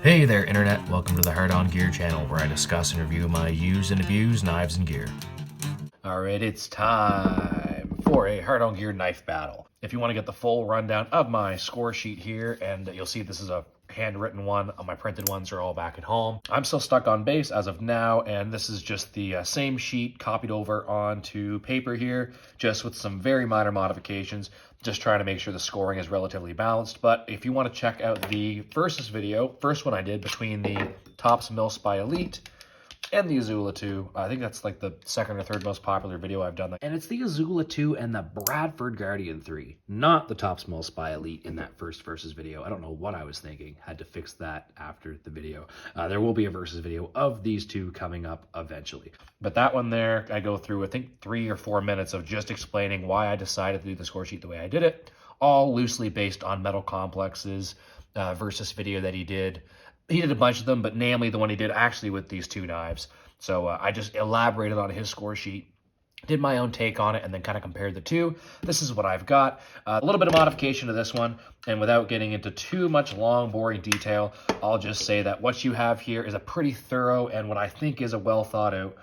Hey there, Internet. Welcome to the Hard On Gear channel, where I discuss and review my used and abused knives and gear. Alright, it's time for a Hard On Gear knife battle. If you want to get the full rundown of my score sheet here, and you'll see this is a handwritten one, my printed ones are all back at home. I'm still stuck on base as of now, and this is just the same sheet copied over onto paper here, just with some very minor modifications, just trying to make sure the scoring is relatively balanced. But if you want to check out the versus video, first one I did between the Tops Millspy Elite and the Azula 2. I think that's like the second or third most popular video I've done. And it's the Azula 2 and the Bradford Guardian 3, not the Tops Millspy Elite in that first versus video. I don't know what I was thinking. Had to fix that after the video. There will be a versus video of these two coming up eventually. But that one there, I go through, I think, 3 or 4 minutes of just explaining why I decided to do the score sheet the way I did it, all loosely based on Metal Complex's versus video that he did. He did a bunch of them, but namely the one he did actually with these two knives. So I just elaborated on his score sheet, did my own take on it, and then kind of compared the two. This is what I've got. A little bit of modification to this one, and without getting into too much long, boring detail, I'll just say that what you have here is a pretty thorough and what I think is a well thought out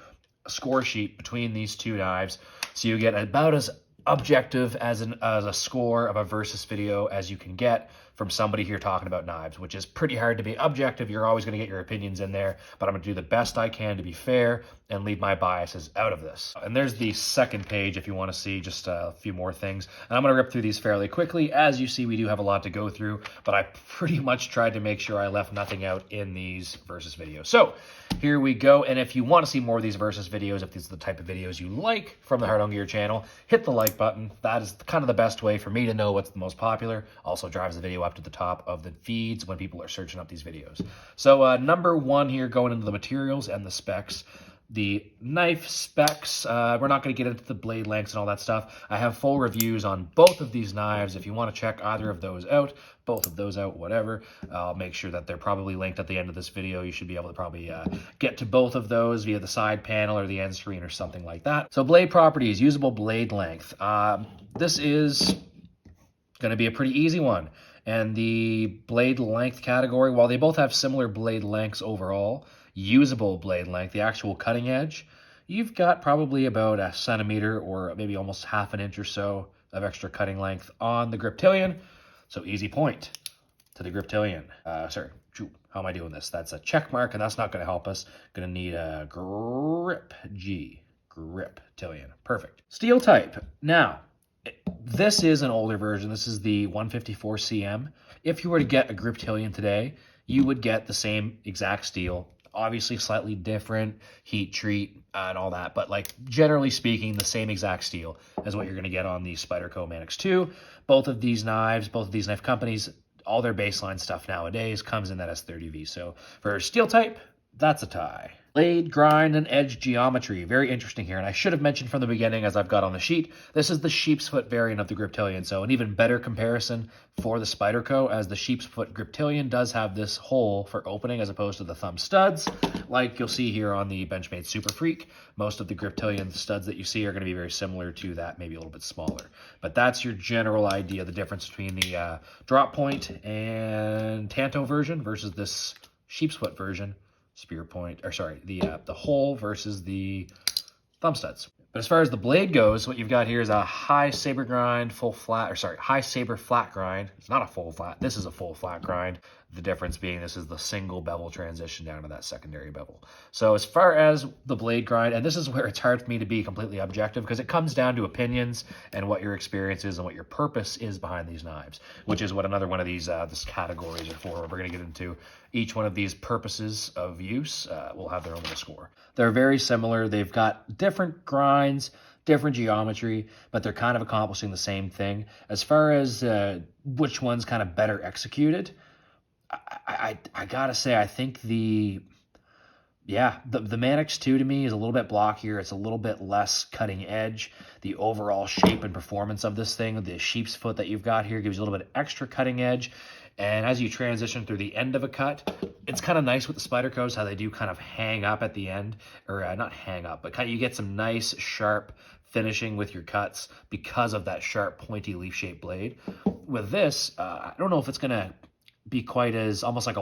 score sheet between these two knives. So you get about as objective as a score of a versus video as you can get from somebody here talking about knives, which is pretty hard to be objective. You're always going to get your opinions in there, but I'm going to do the best I can to be fair and leave my biases out of this. And there's the second page if you want to see just a few more things. And I'm going to rip through these fairly quickly. As you see, we do have a lot to go through, but I pretty much tried to make sure I left nothing out in these versus videos. So here we go. And if you want to see more of these versus videos, if these are the type of videos you like from the Hard On Gear channel, hit the like button. That is kind of the best way for me to know what's the most popular. Also drives the video up to the top of the feeds when people are searching up these videos. So number one here, going into the materials and the specs. The knife specs, we're not going to get into the blade lengths and all that stuff. I have full reviews on both of these knives. If you want to check either of those out, both of those out, whatever, I'll make sure that they're probably linked at the end of this video. You should be able to probably get to both of those via the side panel or the end screen or something like that. So blade properties, usable blade length. This is going to be a pretty easy one. And the blade length category, while they both have similar blade lengths overall, usable blade length, the actual cutting edge, you've got probably about a centimeter or maybe almost half an inch or so of extra cutting length on the Griptilian. So easy point to the Griptilian. Sorry, how am I doing this? That's a check mark, and that's not going to help us. Going to need a grip G, Griptilian. Perfect. Steel type. Now, this is an older version. This is the 154 CM. If you were to get a Griptilian today, you would get the same exact steel. Obviously slightly different heat treat and all that, but like generally speaking, the same exact steel as what you're going to get on the Spyderco Manix 2. Both of these knives, both of these knife companies, all their baseline stuff nowadays comes in that S30V. So for steel type, that's a tie. Blade, grind, and edge geometry. Very interesting here. And I should have mentioned from the beginning, as I've got on the sheet, this is the sheep's foot variant of the Griptilian. So an even better comparison for the Spyderco, as the sheep's foot Griptilian does have this hole for opening as opposed to the thumb studs, like you'll see here on the Benchmade Super Freak. Most of the Griptilian studs that you see are going to be very similar to that, maybe a little bit smaller. But that's your general idea, the difference between the drop point and Tanto version versus this sheep's foot version. Spear point, or sorry, the hole versus the thumb studs. But as far as the blade goes, what you've got here is a high saber grind, high saber flat grind. It's not a full flat. This is a full flat grind. The difference being this is the single bevel transition down to that secondary bevel. So as far as the blade grind, and this is where it's hard for me to be completely objective because it comes down to opinions and what your experience is and what your purpose is behind these knives, which is what another one of these this categories are for. We're going to get into each one of these purposes of use. Will have their own little score. They're very similar. They've got different grinds, different geometry, but they're kind of accomplishing the same thing. As far as which one's kind of better executed, I gotta say, I think the Manix 2 to me is a little bit blockier. It's a little bit less cutting edge. The overall shape and performance of this thing, the sheep's foot that you've got here, gives you a little bit extra cutting edge. And as you transition through the end of a cut, it's kind of nice with the Spydercos how they do kind of hang up at the end, or not hang up, but kind of you get some nice sharp finishing with your cuts because of that sharp pointy leaf-shaped blade. With this, I don't know if it's gonna be quite as almost like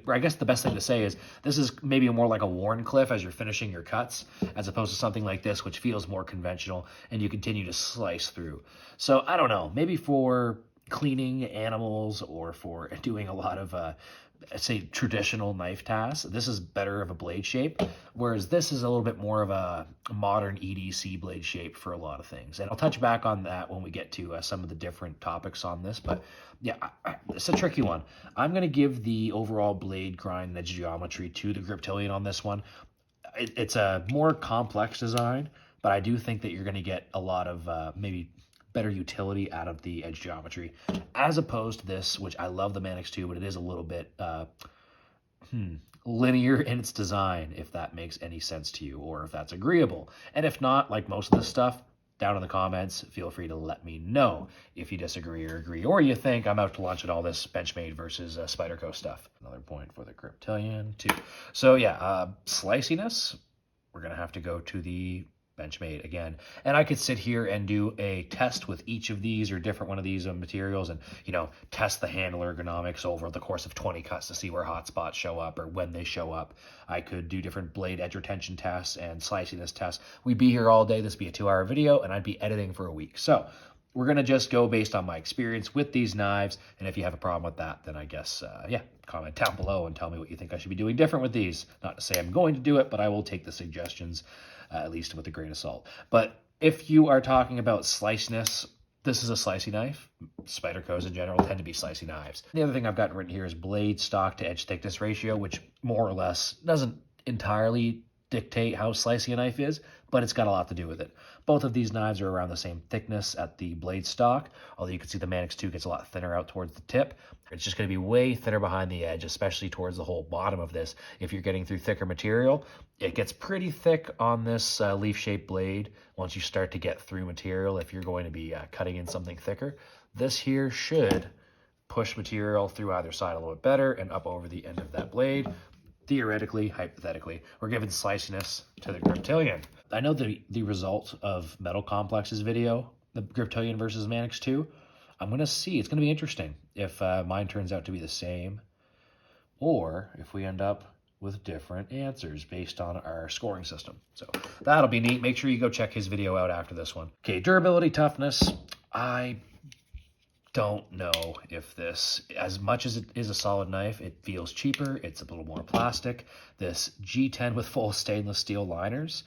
I guess the best thing to say is this is maybe more like a worn cliff as you're finishing your cuts, as opposed to something like this, which feels more conventional and you continue to slice through. So I don't know, maybe for cleaning animals or for doing a lot of say traditional knife tasks, this is better of a blade shape, whereas this is a little bit more of a modern EDC blade shape for a lot of things. And I'll touch back on that when we get to some of the different topics on this, but yeah, it's a tricky one. I'm going to give the overall blade grind and edge geometry to the Griptilian on this one. It's a more complex design, but I do think that you're going to get a lot of maybe better utility out of the edge geometry, as opposed to this, which I love the Manix 2, but it is a little bit linear in its design, if that makes any sense to you, or if that's agreeable. And if not, like most of this stuff, down in the comments, feel free to let me know if you disagree or agree, or you think I'm out to lunch at all this Benchmade versus Spyderco stuff. Another point for the Griptilian too. So yeah, sliciness, we're going to have to go to the Benchmade again. And I could sit here and do a test with each of these or different one of these materials and, you know, test the handle ergonomics over the course of 20 cuts to see where hot spots show up or when they show up. I could do different blade edge retention tests and sliciness tests. We'd be here all day. This would be a 2-hour video and I'd be editing for a week. So we're going to just go based on my experience with these knives. And if you have a problem with that, then I guess, yeah, comment down below and tell me what you think I should be doing different with these. Not to say I'm going to do it, but I will take the suggestions at least with a grain of salt. But if you are talking about sliciness, this is a slicey knife. Spydercos in general tend to be slicey knives. The other thing I've got written here is blade stock to edge thickness ratio, which more or less doesn't entirely dictate how slicey a knife is, but it's got a lot to do with it. Both of these knives are around the same thickness at the blade stock, although you can see the Manix 2 gets a lot thinner out towards the tip. It's just going to be way thinner behind the edge, especially towards the whole bottom of this. If you're getting through thicker material, it gets pretty thick on this leaf-shaped blade once you start to get through material if you're going to be cutting in something thicker. This here should push material through either side a little bit better and up over the end of that blade. Theoretically, hypothetically, we're giving sliciness to the Griptilian. I know the result of Metal Complex's video, the Griptilian versus Manix 2, I'm going to see. It's going to be interesting if mine turns out to be the same or if we end up with different answers based on our scoring system. So that'll be neat. Make sure you go check his video out after this one. Okay, durability, toughness. I don't know if this, as much as it is a solid knife, it feels cheaper. It's a little more plastic. This G10 with full stainless steel liners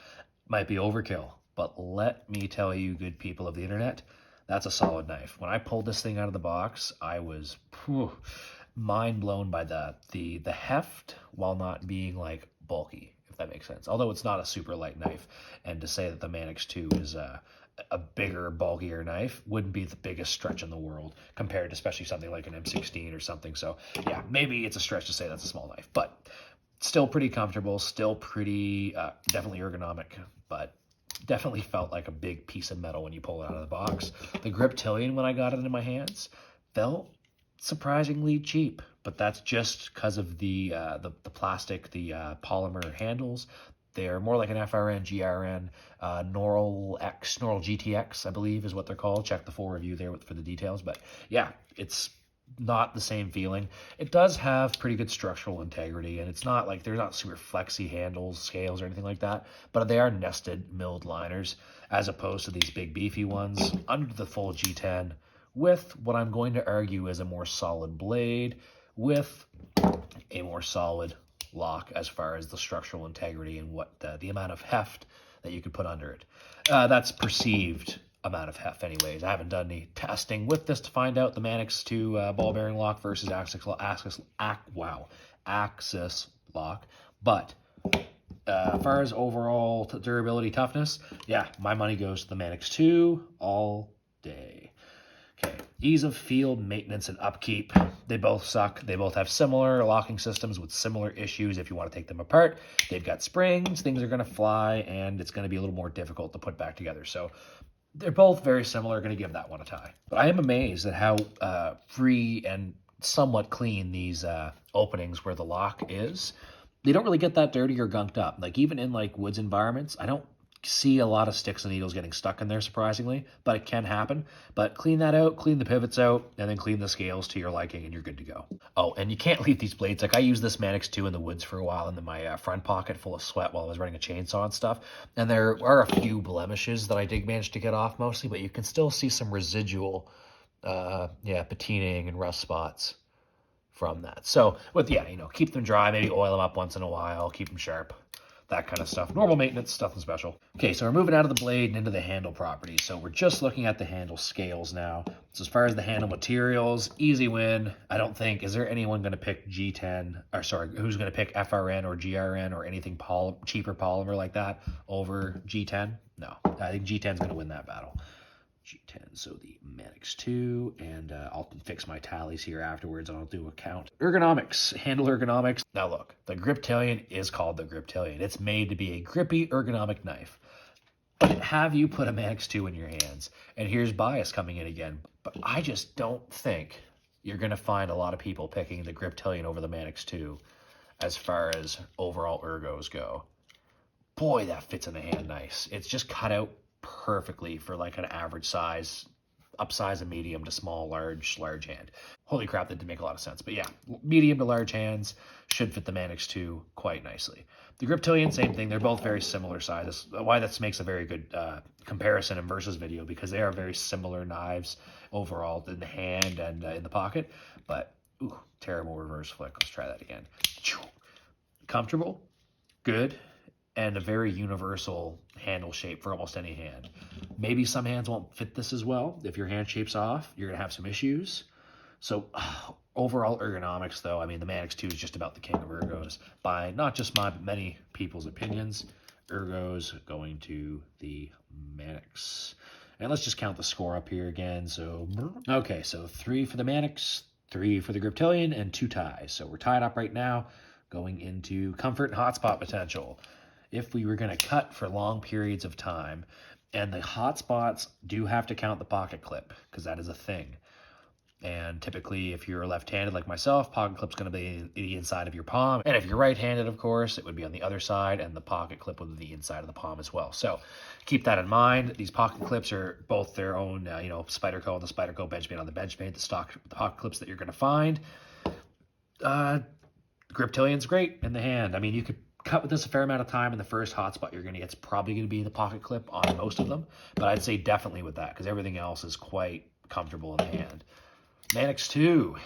might be overkill, but let me tell you, good people of the internet, that's a solid knife. When I pulled this thing out of the box, I was mind blown by the heft while not being like bulky, if that makes sense. Although it's not a super light knife, and to say that the Manix 2 is a bigger, bulkier knife wouldn't be the biggest stretch in the world compared to especially something like an M16 or something. So yeah, maybe it's a stretch to say that's a small knife, but still pretty comfortable, still pretty, definitely ergonomic, but definitely felt like a big piece of metal when you pull it out of the box. The Griptilian, when I got it into my hands, felt surprisingly cheap, but that's just because of the plastic, the polymer handles. They're more like an FRN, GRN, Norl GTX, I believe is what they're called. Check the full review there for the details. But yeah, it's not the same feeling. It does have pretty good structural integrity, and it's not like they're not super flexy handles, scales, or anything like that, but they are nested milled liners as opposed to these big beefy ones under the full G10 with what I'm going to argue is a more solid blade with a more solid lock as far as the structural integrity and what the amount of heft that you could put under it. That's perceived amount of heft anyways. I haven't done any testing with this to find out the Manix 2 ball bearing lock versus axis lock, but as far as overall durability, toughness, yeah, my money goes to the Manix 2 all day. Okay, ease of field maintenance and upkeep. They both suck. They both have similar locking systems with similar issues. If you want to take them apart, they've got springs, things are going to fly, and it's going to be a little more difficult to put back together. So they're both very similar. Going to give that one a tie. But I am amazed at how free and somewhat clean these openings where the lock is. They don't really get that dirty or gunked up. Like even in like woods environments, I don't see a lot of sticks and needles getting stuck in there, surprisingly, but it can happen. But clean that out, clean the pivots out, and then clean the scales to your liking, and you're good to go. Oh, and you can't leave these blades. Like, I used this Manix 2 in the woods for a while in my front pocket full of sweat while I was running a chainsaw and stuff. And there are a few blemishes that I did manage to get off mostly, but you can still see some residual, patining and rust spots from that. So, keep them dry, maybe oil them up once in a while, keep them sharp. That kind of stuff. Normal maintenance, nothing special. Okay, so we're moving out of the blade and into the handle properties. So we're just looking at the handle scales now. So as far as the handle materials, easy win. I don't think, is there anyone going to pick G10, who's going to pick FRN or GRN or anything cheaper polymer like that over G10? No, I think G10 is going to win that battle. G10, so the Manix 2, and I'll fix my tallies here afterwards, and I'll do a count. Ergonomics, handle ergonomics. Now look, the Griptilian is called the Griptilian. It's made to be a grippy ergonomic knife. But have you put a Manix 2 in your hands? And here's bias coming in again, but I just don't think you're going to find a lot of people picking the Griptilian over the Manix 2 as far as overall ergos go. Boy, that fits in the hand nice. It's just cut out perfectly for like an average size, upsize a medium to small, large hand. Holy crap, that did make a lot of sense. But yeah, medium to large hands should fit the Manix 2 quite nicely. The Griptilian, same thing. They're both very similar sizes. Why that makes a very good comparison and versus video, because they are very similar knives overall in the hand and in the pocket. But, ooh, terrible reverse flick. Let's try that again. Comfortable, good, and a very universal handle shape for almost any hand. Maybe some hands won't fit this as well. If your hand shape's off, you're going to have some issues. So overall ergonomics, though, I mean, the Manix 2 is just about the king of ergos by not just my, but many people's opinions. Ergos going to the Manix. And let's just count the score up here again. So, okay, so 3 for the Manix, 3 for the Griptilian, and 2 ties. So we're tied up right now, going into comfort and hotspot potential. If we were going to cut for long periods of time, and the hot spots do have to count the pocket clip, because that is a thing. And typically, if you're left-handed like myself, pocket clip's going to be the inside of your palm. And if you're right-handed, of course, it would be on the other side, and the pocket clip would be the inside of the palm as well. So keep that in mind. These pocket clips are both their own, Spyderco on the Spyderco, Benchmade on the Benchmade, the pocket clips that you're going to find. Griptilian's great in the hand. I mean, you could cut with this a fair amount of time, and the first hotspot you're going to get is probably going to be the pocket clip on most of them. But I'd say definitely with that, because everything else is quite comfortable in the hand. Manix 2.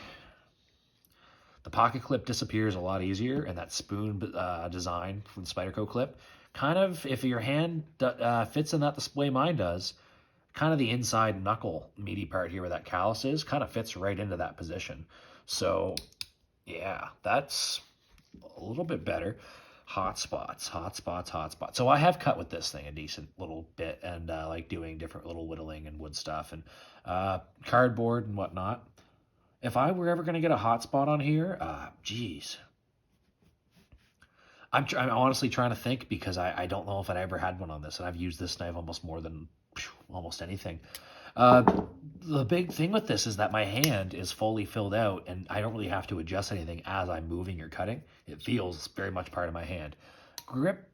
The pocket clip disappears a lot easier, and that spoon design from the Spyderco clip, kind of, if your hand fits in that the way mine does, kind of the inside knuckle meaty part here where that callus is, kind of fits right into that position. So, yeah, that's a little bit better. Hot spots. So I have cut with this thing a decent little bit, and like doing different little whittling and wood stuff and cardboard and whatnot. If I were ever going to get a hot spot on here, geez. I'm honestly trying to think, because I don't know if I ever had one on this, and I've used this knife almost more than almost anything. The big thing with this is that my hand is fully filled out, and I don't really have to adjust anything as I'm moving or cutting. It feels very much part of my hand. Grip.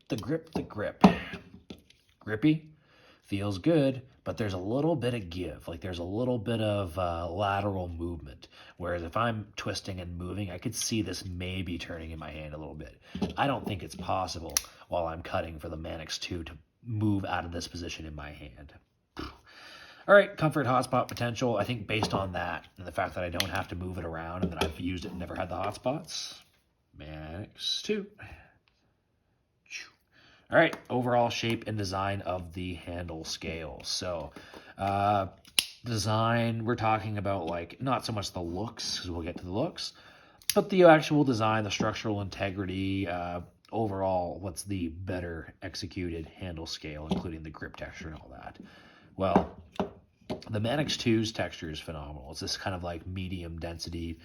Grippy. Feels good, but there's a little bit of give. Like, there's a little bit of lateral movement. Whereas if I'm twisting and moving, I could see this maybe turning in my hand a little bit. I don't think it's possible while I'm cutting for the Manix 2 to move out of this position in my hand. All right, comfort, hotspot potential. I think based on that and the fact that I don't have to move it around and that I've used it and never had the hotspots, Manix 2. All right, overall shape and design of the handle scale. So design, we're talking about like not so much the looks, because we'll get to the looks, but the actual design, the structural integrity, overall, what's the better executed handle scale, including the grip texture and all that. Well, the Manix 2's texture is phenomenal. It's this kind of like medium density,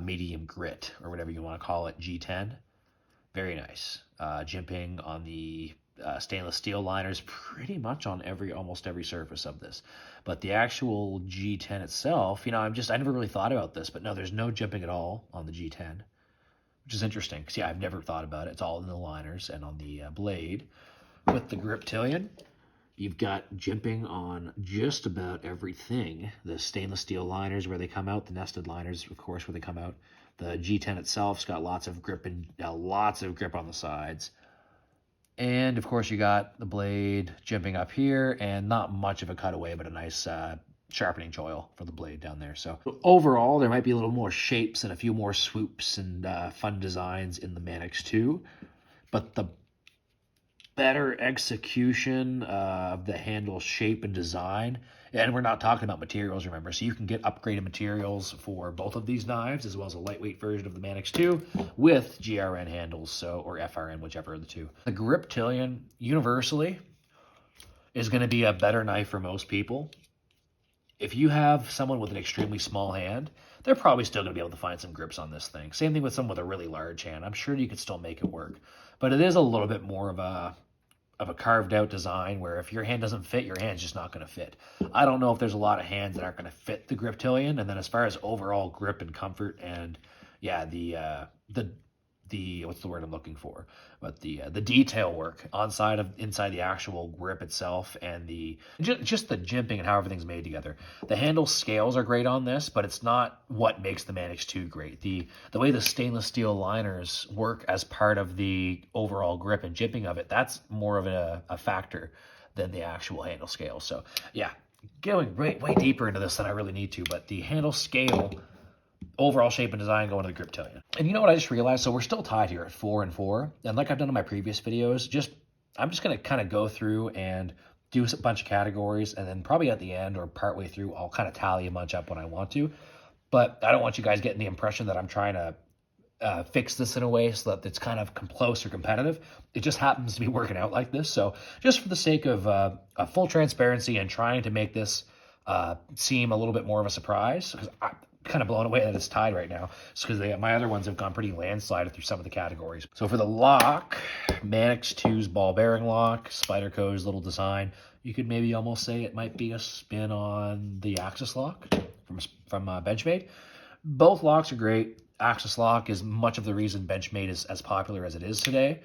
medium grit, or whatever you want to call it, G10. Very nice. Jimping on the stainless steel liners pretty much on almost every surface of this. But the actual G10 itself, I never really thought about this, but no, there's no jimping at all on the G10, which is interesting, because, I've never thought about it. It's all in the liners and on the blade. with the Griptilian. You've got jimping on just about everything. The stainless steel liners where they come out, the nested liners, of course, where they come out. The G10 itself's got lots of grip and lots of grip on the sides. And of course, you got the blade jimping up here, and not much of a cutaway, but a nice sharpening choil for the blade down there. So overall, there might be a little more shapes and a few more swoops and fun designs in the Manix 2, but the better execution of the handle shape and design, and we're not talking about materials, remember, so you can get upgraded materials for both of these knives, as well as a lightweight version of the Manix 2 with GRN handles, so, or FRN, whichever of the two. The Griptilian, universally, is going to be a better knife for most people. If you have someone with an extremely small hand, they're probably still going to be able to find some grips on this thing. Same thing with someone with a really large hand. I'm sure you could still make it work. But it is a little bit more of a carved out design where if your hand doesn't fit, your hand's just not going to fit. I don't know if there's a lot of hands that aren't going to fit the Griptilian. And then as far as overall grip and comfort and, yeah, the what's the word I'm looking for? But the detail work inside the actual grip itself, and just the jimping and how everything's made together. The handle scales are great on this, but it's not what makes the Manix 2 great. The way the stainless steel liners work as part of the overall grip and jimping of it, that's more of a factor than the actual handle scale. So yeah, going way deeper into this than I really need to, but the handle scale, overall shape and design going to the Griptilian. And you know what I just realized? So we're still tied here at 4 and 4. And like I've done in my previous videos, I'm just going to kind of go through and do a bunch of categories. And then probably at the end or partway through, I'll kind of tally a bunch up when I want to. But I don't want you guys getting the impression that I'm trying to fix this in a way so that it's kind of close or competitive. It just happens to be working out like this. So just for the sake of full transparency and trying to make this seem a little bit more of a surprise, because I'm kind of blown away that it's tied right now, it's because my other ones have gone pretty landslided through some of the categories. So for the lock, Manix 2's ball bearing lock, Spyderco's little design, you could maybe almost say it might be a spin on the Axis lock from Benchmade. Both locks are great. Axis lock is much of the reason Benchmade is as popular as it is today.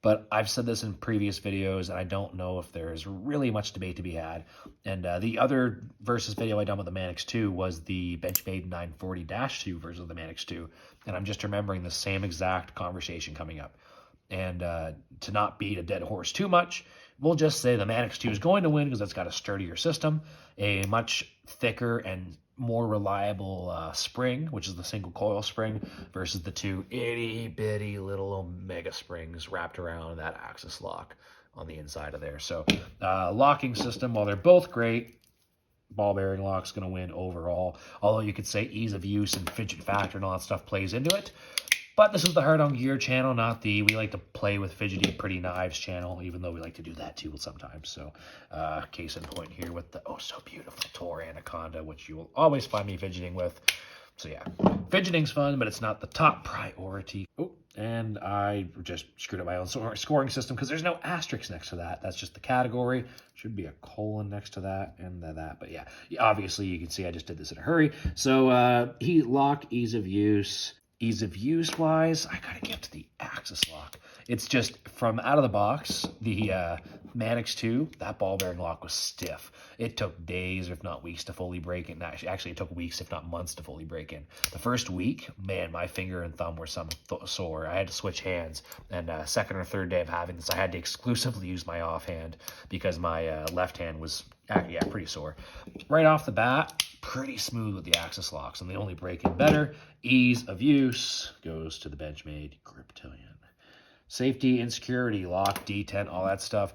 But I've said this in previous videos, and I don't know if there's really much debate to be had. And the other versus video I done with the Manix 2 was the Benchmade 940-2 version of the Manix 2. And I'm just remembering the same exact conversation coming up. And to not beat a dead horse too much, we'll just say the Manix 2 is going to win because it's got a sturdier system, a much thicker and more reliable spring, which is the single coil spring, versus the two itty-bitty little Omega springs wrapped around that Axis lock on the inside of there. So locking system, while they're both great, ball bearing lock's going to win overall. Although you could say ease of use and fidget factor and all that stuff plays into it. But this is the Hard On Gear channel, not the we like to play with fidgety pretty knives channel, even though we like to do that too sometimes. So case in point here with the oh so beautiful Tor Anaconda, which you will always find me fidgeting with. So yeah, fidgeting's fun, but it's not the top priority. Oh, and I just screwed up my own scoring system because there's no asterisk next to that. That's just the category. Should be a colon next to that and that. But yeah, obviously you can see I just did this in a hurry. So heat lock, ease of use. Ease of use wise, I gotta get to the Axis lock. It's just from out of the box, the Manix 2, that ball bearing lock was stiff. It took days, if not weeks, to fully break in. Actually, it took weeks, if not months, to fully break in. The first week, man, my finger and thumb were sore. I had to switch hands. And second or third day of having this, I had to exclusively use my offhand because my left hand was, yeah, pretty sore. Right off the bat, pretty smooth with the Axis locks, and they only break in better. Ease of use goes to the Benchmade Griptilian. Safety and security, lock, D10, all that stuff,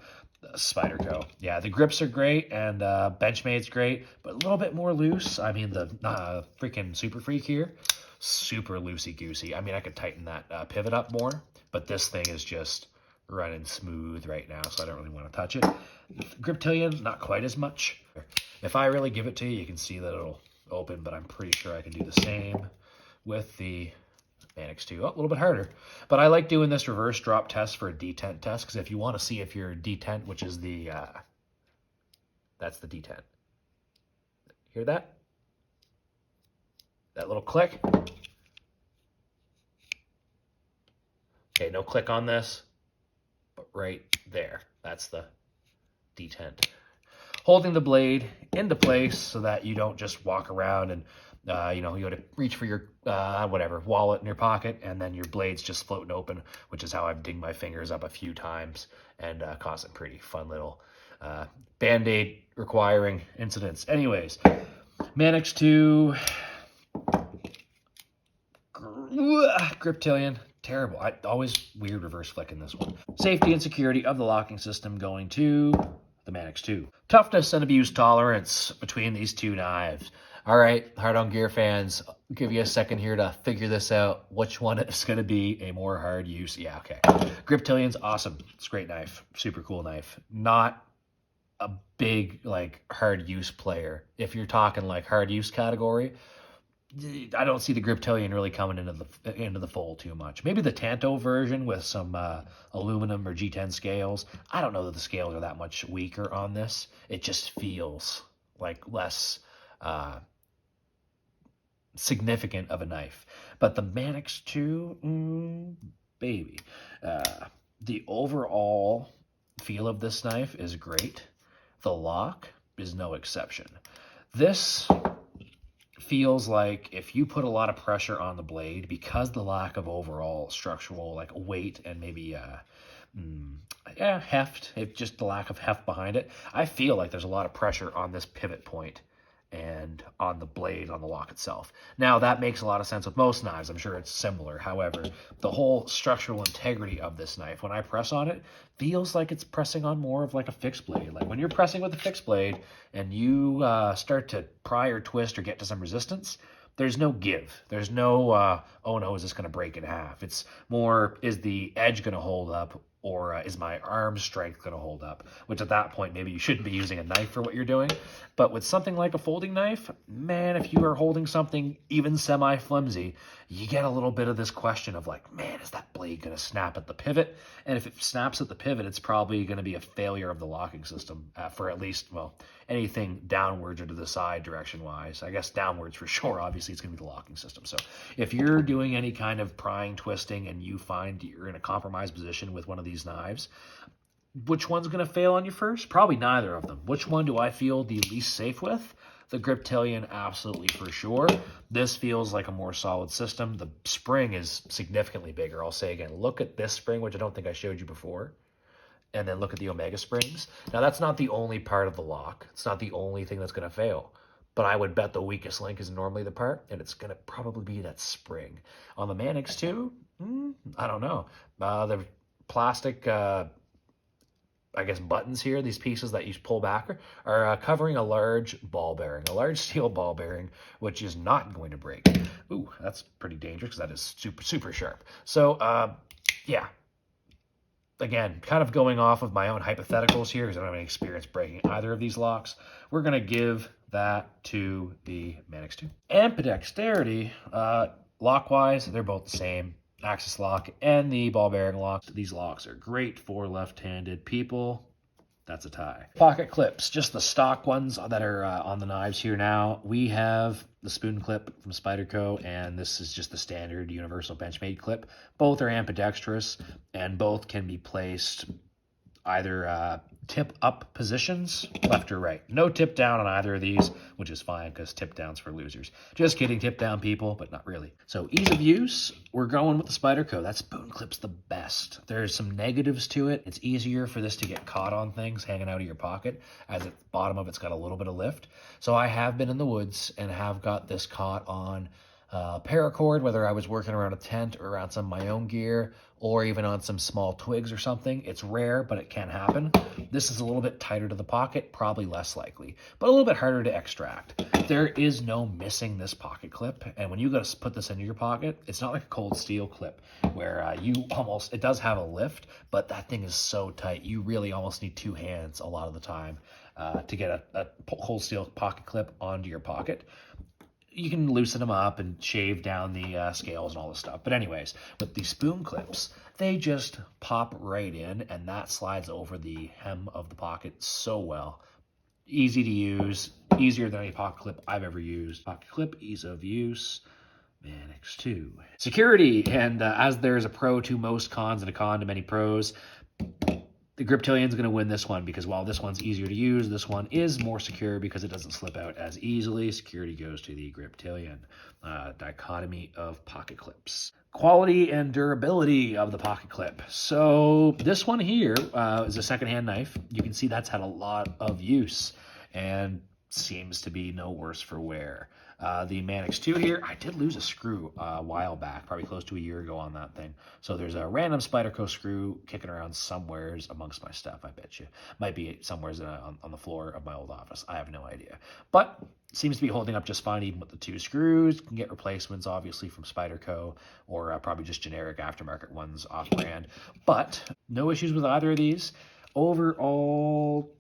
Spyderco. Yeah, the grips are great, and Benchmade's great, but a little bit more loose. I mean, the freaking Super Freak here, super loosey-goosey. I mean, I could tighten that pivot up more, but this thing is just running smooth right now, so I don't really want to touch it. Griptilian, not quite as much. If I really give it to you, you can see that it'll open, but I'm pretty sure I can do the same with the Manix 2. Oh, a little bit harder. But I like doing this reverse drop test for a detent test, because if you want to see if your detent, which is the, that's the detent. Hear that? That little click. Okay, no click on this, but right there. that's the detent. Holding the blade into place so that you don't just walk around and, you know, you got to reach for your, whatever, wallet in your pocket, and then your blade's just floating open, which is how I've dinged my fingers up a few times and caused some pretty fun little Band-Aid requiring incidents. Anyways, Manix 2, Griptilian, terrible. I always weird reverse flicking this one. Safety and security of the locking system going to the Manix 2. Toughness and abuse tolerance between these two knives. All right, Hard On Gear fans, I'll give you a second here to figure this out. Which one is going to be a more hard use? Yeah, okay. Griptilian's awesome. It's a great knife. Super cool knife. Not a big, like, hard use player. If you're talking, like, hard use category, I don't see the Griptilian really coming into the fold too much. Maybe the Tanto version with some aluminum or G10 scales. I don't know that the scales are that much weaker on this. It just feels like less significant of a knife. But the Manix 2, baby. The overall feel of this knife is great. The lock is no exception. This feels like if you put a lot of pressure on the blade, because the lack of overall structural like weight and maybe heft, just the lack of heft behind it, I feel like there's a lot of pressure on this pivot point and on the blade, on the lock itself. Now, that makes a lot of sense with most knives. I'm sure it's similar. However, the whole structural integrity of this knife, when I press on it, feels like it's pressing on more of like a fixed blade. Like when you're pressing with a fixed blade and you start to pry or twist or get to some resistance, there's no give. There's no, oh no, is this going to break in half? It's more, is the edge going to hold up, or is my arm strength going to hold up? Which at that point, maybe you shouldn't be using a knife for what you're doing. But with something like a folding knife, man, if you are holding something even semi-flimsy, you get a little bit of this question of like, man, is that blade going to snap at the pivot? And if it snaps at the pivot, it's probably going to be a failure of the locking system for at least, well, anything downwards or to the side direction-wise. I guess downwards for sure, obviously, it's going to be the locking system. So if you're doing any kind of prying, twisting, and you find you're in a compromised position with one of these knives, which one's going to fail on you first? Probably neither of them. Which one do I feel the least safe with? The Griptilian, absolutely for sure. This feels like a more solid system. The spring is significantly bigger. I'll say again, look at this spring, which I don't think I showed you before, and then look at the Omega springs. Now, that's not the only part of the lock. It's not the only thing that's going to fail. But I would bet the weakest link is normally the part, and it's going to probably be that spring. On the Manix 2, I don't know. The plastic, I guess, buttons here, these pieces that you pull back, are covering a large ball bearing, a large steel ball bearing, which is not going to break. Ooh, that's pretty dangerous because that is super, super sharp. So, yeah. Again, kind of going off of my own hypotheticals here because I don't have any experience breaking either of these locks. We're going to give that to the Manix 2. Ambidexterity, lock-wise, they're both the same. Axis lock and the ball bearing locks. These locks are great for left-handed people. That's a tie. Pocket clips, just the stock ones that are on the knives here now. We have the spoon clip from Spyderco, and this is just the standard universal Benchmade clip. Both are ambidextrous, and both can be placed either tip up positions, left or right. No tip down on either of these, which is fine because tip down's for losers. Just kidding, tip down people, but not really. So ease of use, we're going with the Spyderco. That spoon clip's the best. There's some negatives to it. It's easier for this to get caught on things hanging out of your pocket, as the bottom of it's got a little bit of lift. So I have been in the woods and have got this caught on paracord, whether I was working around a tent or around some of my own gear, or even on some small twigs or something. It's rare, but it can happen. This is a little bit tighter to the pocket, probably less likely, but a little bit harder to extract. There is no missing this pocket clip, and when you go to put this into your pocket, it's not like a cold steel clip where it does have a lift, but that thing is so tight, you really almost need two hands a lot of the time to get a cold steel pocket clip onto your pocket. You can loosen them up and shave down the scales and all this stuff. But anyways, with these spoon clips, they just pop right in, and that slides over the hem of the pocket so well. Easy to use, easier than any pocket clip I've ever used. Pocket clip, ease of use, Manix 2. Security, and as there's a pro to most cons and a con to many pros, The Griptilian is going to win this one because while this one's easier to use, this one is more secure because it doesn't slip out as easily. Security goes to the Griptilian. Dichotomy of pocket clips. Quality and durability of the pocket clip. So this one here is a secondhand knife. You can see that's had a lot of use and seems to be no worse for wear. The Manix 2 here, I did lose a screw a while back, probably close to a year ago on that thing. So there's a random Spyderco screw kicking around somewheres amongst my stuff, I bet you. Might be somewheres on the floor of my old office. I have no idea. But seems to be holding up just fine even with the 2 screws. You can get replacements, obviously, from Spyderco or probably just generic aftermarket ones off-brand. But no issues with either of these. Overall,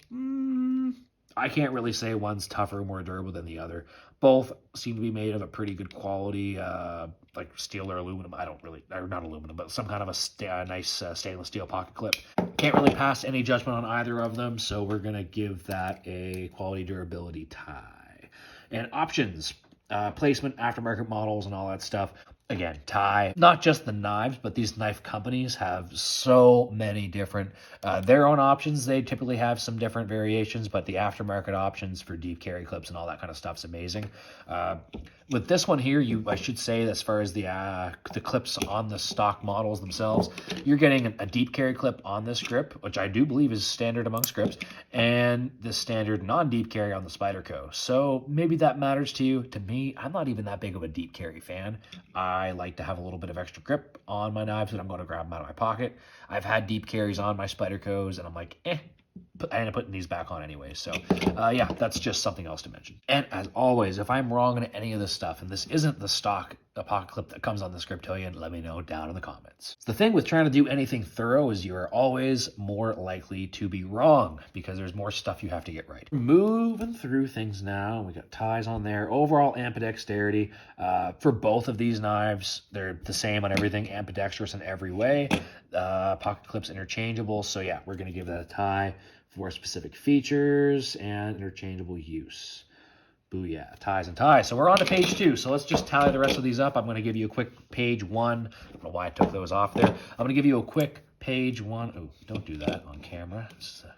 I can't really say one's tougher or more durable than the other. Both seem to be made of a pretty good quality, like steel or aluminum. I don't really, or not aluminum, but some kind of a nice stainless steel pocket clip. Can't really pass any judgment on either of them, so we're going to give that a quality durability tie. And options, placement, aftermarket models, and all that stuff. Again, tie, not just the knives, but these knife companies have so many different, their own options. They typically have some different variations, but the aftermarket options for deep carry clips and all that kind of stuff's amazing. With this one here, I should say, as far as the clips on the stock models themselves, you're getting a deep carry clip on this grip, which I do believe is standard amongst grips, and the standard non-deep carry on the Spyderco. So maybe that matters to you. To me, I'm not even that big of a deep carry fan. I like to have a little bit of extra grip on my knives that I'm going to grab them out of my pocket. I've had deep carries on my Spydercos, and I'm like, I end up putting these back on anyway. So yeah, that's just something else to mention. And as always, if I'm wrong on any of this stuff, and this isn't the stock pocket clip that comes on this Griptilian, let me know down in the comments. The thing with trying to do anything thorough is you are always more likely to be wrong because there's more stuff you have to get right. Moving through things now, we got ties on there. Overall ambidexterity for both of these knives, they're the same on everything, ambidextrous in every way. Pocket clips interchangeable, so yeah, we're going to give that a tie for specific features and interchangeable use. Booyah, ties and ties. So we're on to page 2. So let's just tally the rest of these up. I'm going to give you a quick page 1. I don't know why I took those off there. I'm going to give you a quick page 1. Oh, don't do that on camera. This is a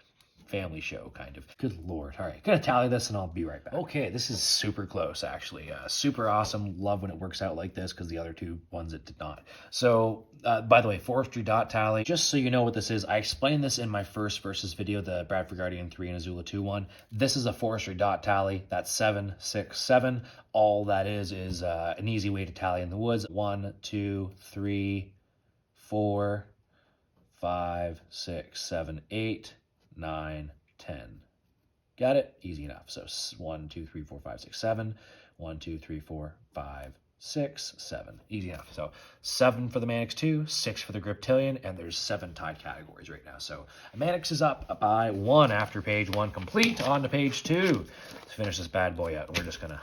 family show, kind of. Good Lord. All right, going to tally this and I'll be right back. Okay, this is super close, actually. Super awesome. Love when it works out like this because the other 2 ones it did not. So, by the way, forestry dot tally. Just so you know what this is, I explained this in my first versus video, the Bradford Guardian 3 and Azula 2 one. This is a forestry dot tally. That's 7, 6, 7. All that is an easy way to tally in the woods. 1, 2, 3, 4, 5, 6, 7, 8, 9, 10. Got it? Easy enough. So 1, 2, 3, 4, 5, 6, 7. 1, 2, 3, 4, 5, 6, 7. Easy enough. So 7 for the Manix 2, 6 for the Griptilian, and there's 7 tied categories right now. So Manix is up by 1 after page 1 complete. On to page 2. Let's finish this bad boy out. We're just going to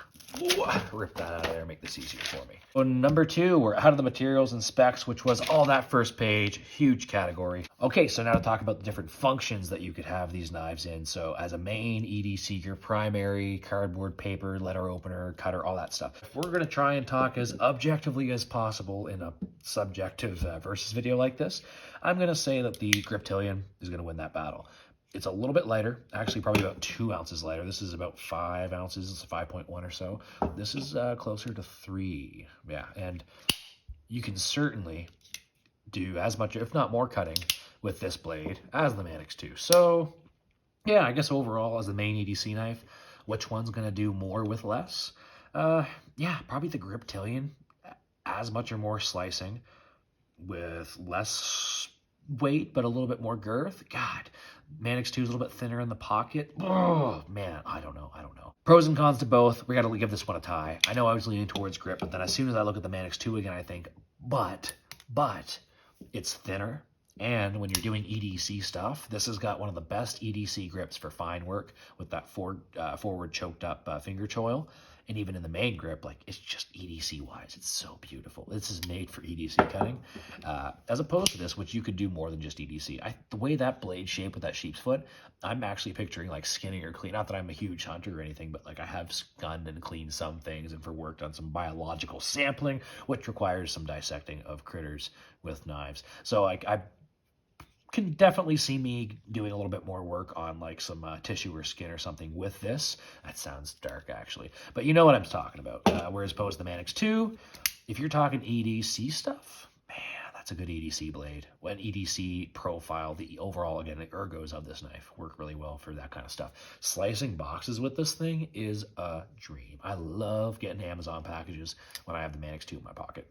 rip that out of there and make this easier for me. So number 2, we're out of the materials and specs, which was all that first page. Huge category. Okay, so now to talk about the different functions that you could have these knives in. So as a main EDC Gear, primary, cardboard, paper, letter opener, cutter, all that stuff. If we're going to try and talk as objectively as possible in a subjective versus video like this, I'm going to say that the Griptilian is going to win that battle. It's a little bit lighter, actually probably about 2 ounces lighter. This is about 5 ounces, it's 5.1 or so. This is closer to 3, yeah. And you can certainly do as much, if not more, cutting with this blade as the Manix 2. So, yeah, I guess overall as the main EDC knife, which one's going to do more with less? Yeah, probably the Griptilian, as much or more slicing with less weight, but a little bit more girth. God, Manix 2 is a little bit thinner in the pocket. Oh, man, I don't know. Pros and cons to both. We got to give this one a tie. I know I was leaning towards grip, but then as soon as I look at the Manix 2 again, I think, but it's thinner. And when you're doing EDC stuff, this has got one of the best EDC grips for fine work with that forward choked up finger choil. And even in the main grip, like, it's just EDC-wise. It's so beautiful. This is made for EDC cutting. As opposed to this, which you could do more than just EDC. The way that blade shape with that sheep's foot, I'm actually picturing, like, skinning or clean. Not that I'm a huge hunter or anything, but, like, I have gunned and cleaned some things and for work done some biological sampling, which requires some dissecting of critters with knives. So, like, I can definitely see me doing a little bit more work on like some tissue or skin or something with this. That sounds dark actually, but you know what I'm talking about. Whereas opposed to the Manix 2, if you're talking EDC stuff, man, that's a good EDC blade. When EDC profile, the overall, again, the ergos of this knife work really well for that kind of stuff. Slicing boxes with this thing is a dream. I love getting Amazon packages when I have the Manix 2 in my pocket.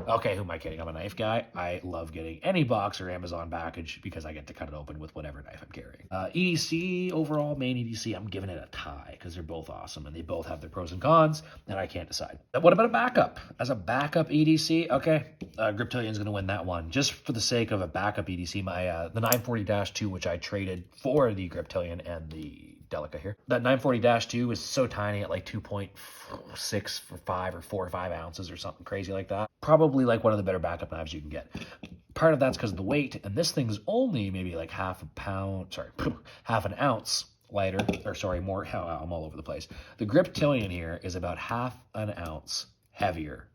Okay, who am I kidding? I'm a knife guy. I love getting any box or Amazon package because I get to cut it open with whatever knife I'm carrying. EDC, overall, main EDC, I'm giving it a tie because they're both awesome and they both have their pros and cons, and I can't decide. What about a backup? As a backup EDC, okay, Griptilian's going to win that one. Just for the sake of a backup EDC, my the 940-2, which I traded for the Griptilian and the Delica here. That 940-2 is so tiny at like 2.6 for 5 or 4 or 5 ounces or something crazy like that. Probably like one of the better backup knives you can get. Part of that's because of the weight, and this thing's only maybe like half an ounce lighter, or sorry, more, I'm all over the place. The Griptilian here is about half an ounce heavier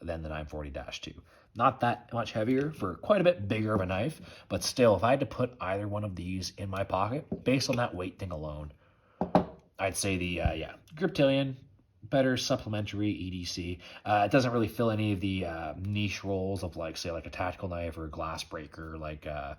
than the 940-2. Not that much heavier for quite a bit bigger of a knife, but still, if I had to put either one of these in my pocket, based on that weight thing alone, I'd say the, Griptilian, better supplementary EDC. It doesn't really fill any of the niche roles of like, say, like a tactical knife or a glass breaker, like a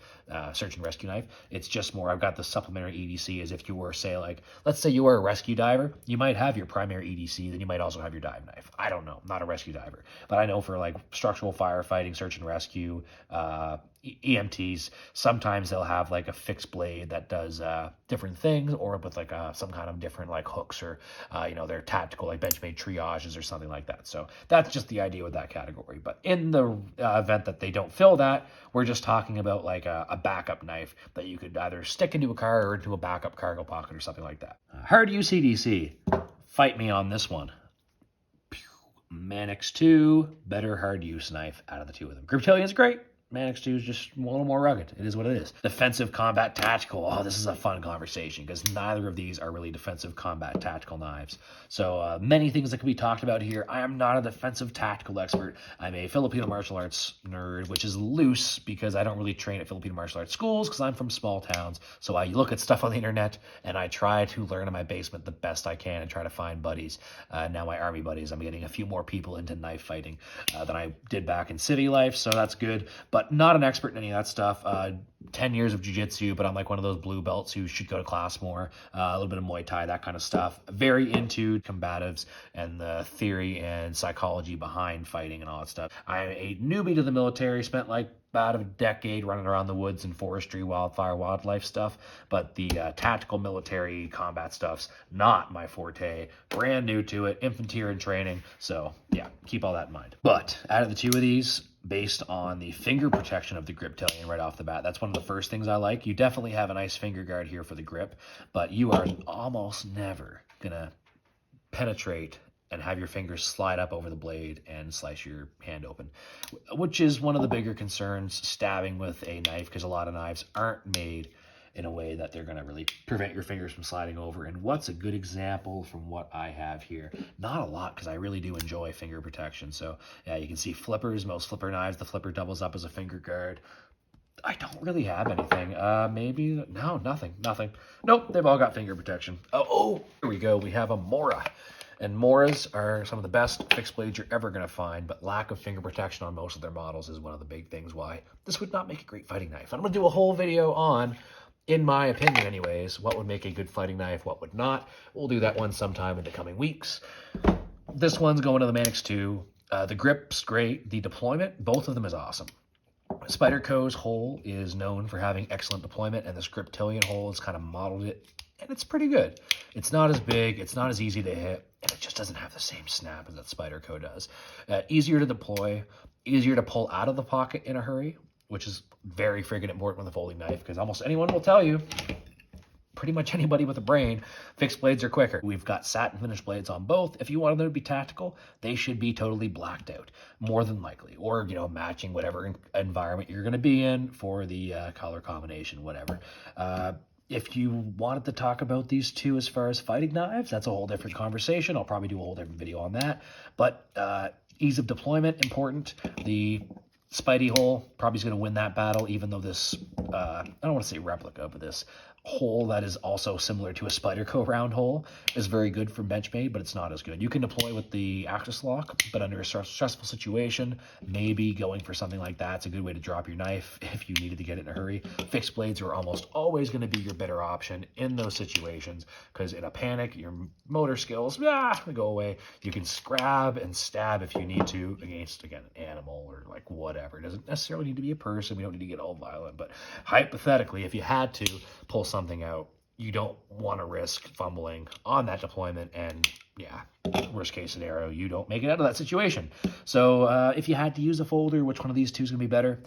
search and rescue knife. It's just more, I've got the supplementary EDC as if you were, say, like, let's say you were a rescue diver. You might have your primary EDC, then you might also have your dive knife. I don't know, I'm not a rescue diver. But I know for like structural firefighting, search and rescue, EMTs, sometimes they'll have like a fixed blade that does different things, or with like some kind of different like hooks, or they're tactical like Benchmade triages or something like that. So that's just the idea with that category. But in the event that they don't fill that, we're just talking about like a backup knife that you could either stick into a car or into a backup cargo pocket or something like that. Hard use EDC, fight me on this one. Manix 2, better hard use knife out of the two of them. Griptilian's great. Manix 2 is just a little more rugged. It is what it is. Defensive combat tactical. Oh, this is a fun conversation because neither of these are really defensive combat tactical knives. So many things that can be talked about here. I am not a defensive tactical expert. I'm a Filipino martial arts nerd, which is loose because I don't really train at Filipino martial arts schools because I'm from small towns. So I look at stuff on the internet and I try to learn in my basement the best I can and try to find buddies. Now my army buddies, I'm getting a few more people into knife fighting than I did back in city life, so that's good. But not an expert in any of that stuff. 10 years of jiu-jitsu, but I'm like one of those blue belts who should go to class more. A little bit of Muay Thai, that kind of stuff. Very into combatives and the theory and psychology behind fighting and all that stuff. I'm a newbie to the military, spent like about a decade running around the woods and forestry, wildfire, wildlife stuff, but the tactical military combat stuff's not my forte. Brand new to it, infantry and training, so yeah, keep all that in mind. But out of the two of these, based on the finger protection of the Griptilian right off the bat, that's one of the first things I like. You definitely have a nice finger guard here for the grip, but you are almost never gonna penetrate and have your fingers slide up over the blade and slice your hand open, which is one of the bigger concerns stabbing with a knife, because a lot of knives aren't made in a way that they're going to really prevent your fingers from sliding over. And what's a good example from what I have here? Not a lot, because I really do enjoy finger protection. So yeah, you can see flippers, most flipper knives, the flipper doubles up as a finger guard. I don't really have anything. Maybe, no, nothing. Nope, they've all got finger protection. Oh, here we go. We have a Mora. And Moras are some of the best fixed blades you're ever going to find, but lack of finger protection on most of their models is one of the big things why this would not make a great fighting knife. I'm going to do a whole video on, in my opinion anyways, what would make a good fighting knife, what would not. We'll do that one sometime in the coming weeks. This one's going to the Manix 2. The grip's great. The deployment, both of them is awesome. Spyderco's hole is known for having excellent deployment, and this Griptilian hole has kind of modeled it, and it's pretty good. It's not as big, it's not as easy to hit, and it just doesn't have the same snap as that Spyderco does. Easier to deploy, easier to pull out of the pocket in a hurry, which is very friggin' important with a folding knife, because almost anyone will tell you, pretty much anybody with a brain, fixed blades are quicker. We've got satin finish blades on both. If you want them to be tactical, they should be totally blacked out, more than likely, or matching whatever environment you're going to be in for the color combination, whatever. If you wanted to talk about these two as far as fighting knives, that's a whole different conversation. I'll probably do a whole different video on that. But ease of deployment, important. The Spidey hole probably is going to win that battle, even though this I don't want to say replica, but this hole that is also similar to a Spyderco round hole is very good from Benchmade, but it's not as good. You can deploy with the axis lock, but under a stressful situation, maybe going for something like that's a good way to drop your knife if you needed to get it in a hurry. Fixed blades are almost always going to be your better option in those situations, because in a panic, your motor skills go away. You can scrab and stab if you need to against, again, an animal or like whatever. It doesn't necessarily need to be a person. We don't need to get all violent, but hypothetically, if you had to pull something out, you don't want to risk fumbling on that deployment, and yeah, worst case scenario, you don't make it out of that situation. So if you had to use a folder, which one of these two is going to be better?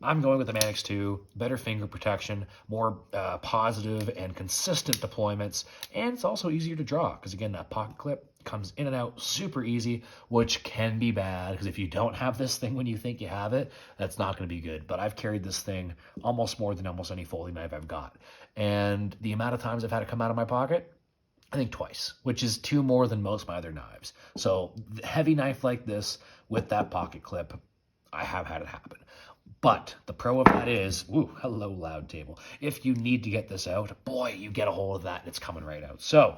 I'm going with the Manix 2, better finger protection, more positive and consistent deployments, and it's also easier to draw, because again, that pocket clip comes in and out super easy, which can be bad, because if you don't have this thing when you think you have it, that's not going to be good. But I've carried this thing almost more than almost any folding knife I've got, and the amount of times I've had it come out of my pocket, I think twice, which is 2 more than most of my other knives. So heavy knife like this with that pocket clip, I have had it happen. But the pro of that is, ooh, hello, loud table. If you need to get this out, boy, you get a hold of that and it's coming right out. So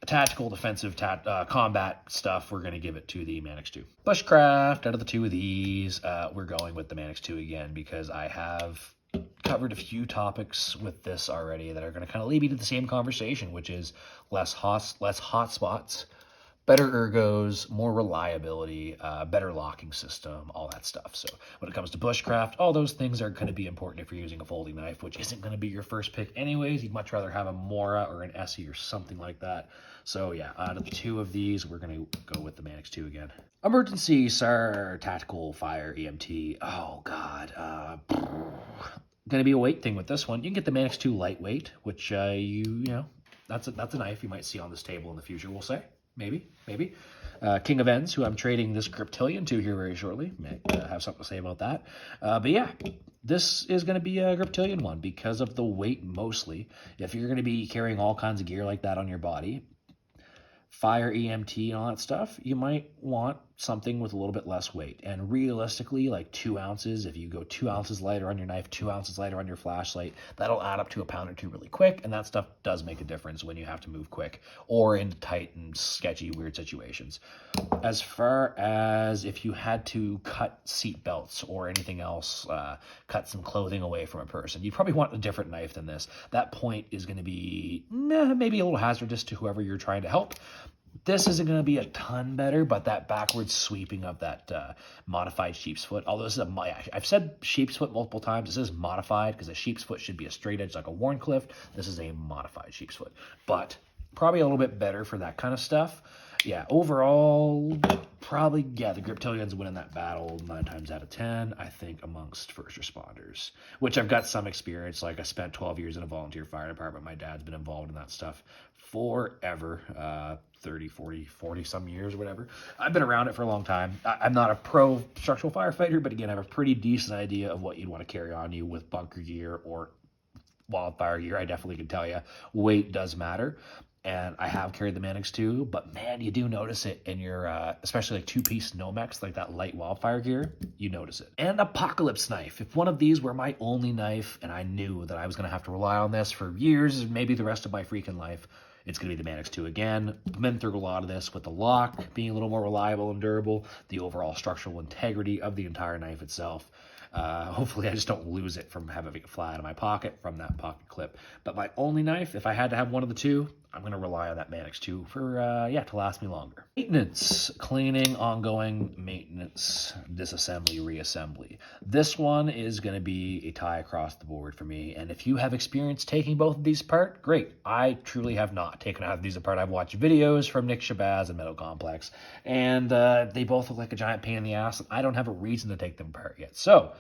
tactical, defensive, combat stuff, we're going to give it to the Manix 2. Bushcraft, out of the two of these, we're going with the Manix 2 again, because I have covered a few topics with this already that are going to kind of lead me to the same conversation, which is less hot spots, better ergos, more reliability, better locking system, all that stuff. So when it comes to bushcraft, all those things are going to be important if you're using a folding knife, which isn't going to be your first pick anyways. You'd much rather have a Mora or an Essie or something like that. So yeah, out of the two of these, we're going to go with the Manix 2 again. Emergency, SAR, tactical, fire, EMT. Oh God. Going to be a weight thing with this one. You can get the Manix 2 lightweight, which you know, that's a knife you might see on this table in the future, we'll say. Maybe. King of Ends, who I'm trading this Griptilian to here very shortly. May have something to say about that. But yeah, this is going to be a Griptilian one because of the weight mostly. If you're going to be carrying all kinds of gear like that on your body, fire, EMT, and all that stuff, you might want something with a little bit less weight. And realistically, like 2 ounces, if you go 2 ounces lighter on your knife, 2 ounces lighter on your flashlight, that'll add up to a pound or two really quick, and that stuff does make a difference when you have to move quick or in tight and sketchy, weird situations. As far as if you had to cut seat belts or anything else, cut some clothing away from a person, you probably want a different knife than this. That point is going to be maybe a little hazardous to whoever you're trying to help. This isn't going to be a ton better, but that backwards sweeping of that modified sheep's foot, although this is I've said sheep's foot multiple times, this is modified because a sheep's foot should be a straight edge like a Warncliffe. This is a modified sheep's foot, but probably a little bit better for that kind of stuff. Yeah, overall, probably, yeah, the Griptilian's winning that battle 9 times out of 10, I think, amongst first responders, which I've got some experience. Like, I spent 12 years in a volunteer fire department. My dad's been involved in that stuff forever, 30, 40 some years or whatever. I've been around it for a long time. I'm not a pro structural firefighter, but again, I have a pretty decent idea of what you'd want to carry on you with bunker gear or wildfire gear. I definitely can tell you weight does matter. And I have carried the Manix 2, but man, you do notice it in your, especially like 2-piece Nomex, like that light wildfire gear, you notice it. And apocalypse knife. If one of these were my only knife and I knew that I was going to have to rely on this for years, maybe the rest of my freaking life, it's going to be the Manix 2 again. Been through a lot of this with the lock being a little more reliable and durable, the overall structural integrity of the entire knife itself. Hopefully I just don't lose it from having it fly out of my pocket from that pocket clip. But my only knife, if I had to have one of the two, I'm going to rely on that Manix 2 for, to last me longer. Maintenance, cleaning, ongoing maintenance, disassembly, reassembly. This one is going to be a tie across the board for me. And if you have experience taking both of these apart, great. I truly have not taken either of these apart. I've watched videos from Nick Shabazz and Metal Complex, and they both look like a giant pain in the ass. And I don't have a reason to take them apart yet. So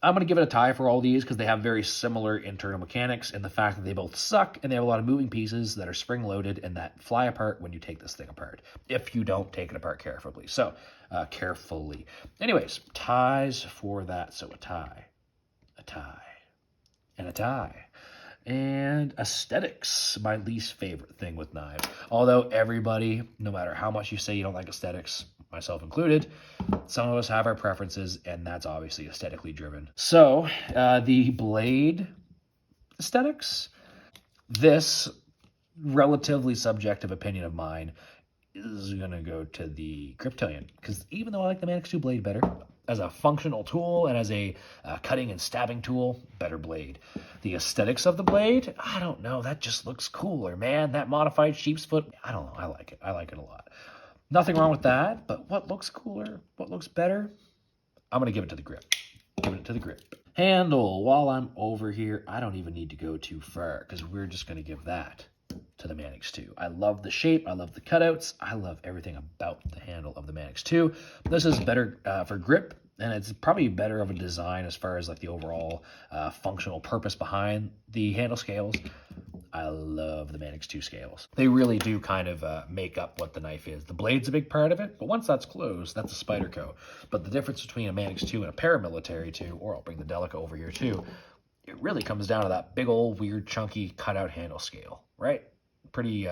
I'm going to give it a tie for all these because they have very similar internal mechanics and the fact that they both suck and they have a lot of moving pieces that are spring-loaded and that fly apart when you take this thing apart, if you don't take it apart carefully. So, carefully. Anyways, ties for that. So a tie, and a tie. And aesthetics, my least favorite thing with knives. Although everybody, no matter how much you say you don't like aesthetics, myself included, some of us have our preferences, and that's obviously aesthetically driven. So the blade aesthetics, this relatively subjective opinion of mine is going to go to the Griptilian, because even though I like the Manix 2 blade better, as a functional tool and as a cutting and stabbing tool, better blade. The aesthetics of the blade, I don't know, that just looks cooler, man. That modified sheep's foot, I don't know, I like it. I like it a lot. Nothing wrong with that, but what looks cooler, what looks better? I'm going to give it to the grip. Giving it to the grip. Handle, while I'm over here, I don't even need to go too far, because we're just going to give that to the Manix 2. I love the shape, I love the cutouts, I love everything about the handle of the Manix 2. This is better for grip, and it's probably better of a design as far as like the overall functional purpose behind the handle scales. I love the Manix 2 scales. They really do kind of make up what the knife is. The blade's a big part of it, but once that's closed, that's a Spyderco. But the difference between a Manix 2 and a paramilitary 2, or I'll bring the Delica over here too, it really comes down to that big old weird chunky cutout handle scale, right? Pretty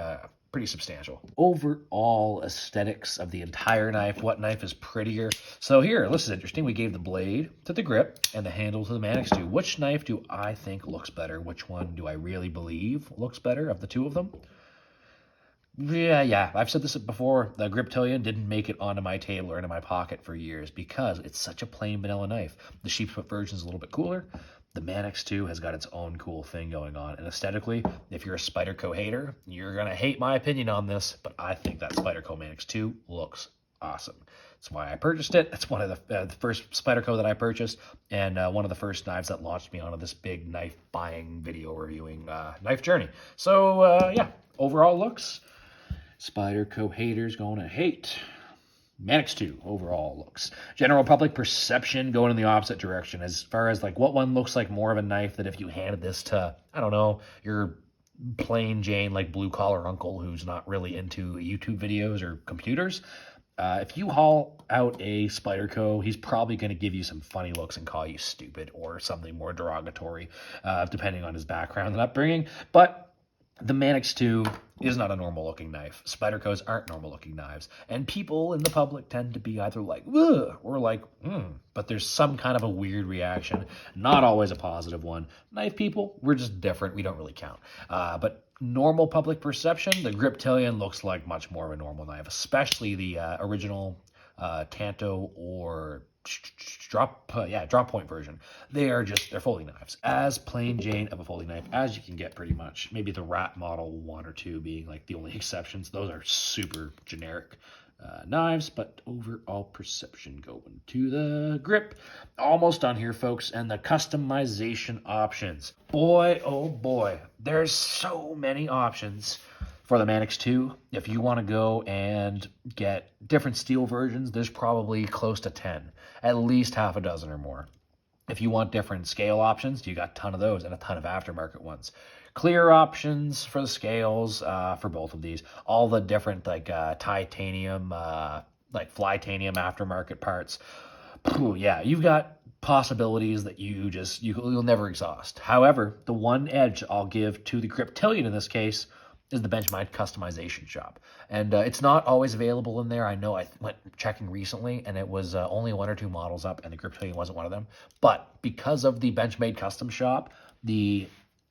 substantial. Overall aesthetics of the entire knife, what knife is prettier? So here, this is interesting. We gave the blade to the grip and the handle to the Manix 2. Which knife do I think looks better? Which one do I really believe looks better of the two of them? Yeah, I've said this before. The Griptilian didn't make it onto my table or into my pocket for years because it's such a plain vanilla knife. The sheepsfoot version is a little bit cooler. The Manix 2 has got its own cool thing going on. And aesthetically, if you're a Spyderco hater, you're going to hate my opinion on this, but I think that Spyderco Manix 2 looks awesome. That's why I purchased it. It's one of the first Spyderco that I purchased, and one of the first knives that launched me onto this big knife buying, video reviewing knife journey. So, yeah, overall looks, Spyderco haters going to hate. Manix 2 overall looks. General public perception going in the opposite direction as far as like what one looks like more of a knife that if you handed this to, I don't know, your plain Jane like blue collar uncle who's not really into YouTube videos or computers. If you haul out a Spyderco, he's probably going to give you some funny looks and call you stupid or something more derogatory, depending on his background and upbringing. But the Manix 2 is not a normal-looking knife. Spydercos aren't normal-looking knives. And people in the public tend to be either like, ugh, or like, but there's some kind of a weird reaction. Not always a positive one. Knife people, we're just different. We don't really count. But normal public perception, the Griptilian looks like much more of a normal knife, especially the original Tanto or drop point version. They're folding knives, as plain Jane of a folding knife as you can get, pretty much. Maybe the Rat Model 1 or 2 being like the only exceptions. Those are super generic knives, but overall perception going to the grip. Almost done here, folks, and the customization options. Boy, oh boy, there's so many options for the Manix 2. If you want to go and get different steel versions, there's probably close to 10, at least half a dozen or more. If you want different scale options, you got a ton of those and a ton of aftermarket ones. Clear options for the scales for both of these. All the different like titanium, like flytanium aftermarket parts. Yeah, you've got possibilities that you'll never exhaust. However, the one edge I'll give to the Griptilian in this case is the Benchmade customization shop. And it's not always available in there. I know I went checking recently, and it was only 1 or 2 models up, and the Griptilian wasn't one of them. But because of the Benchmade custom shop, the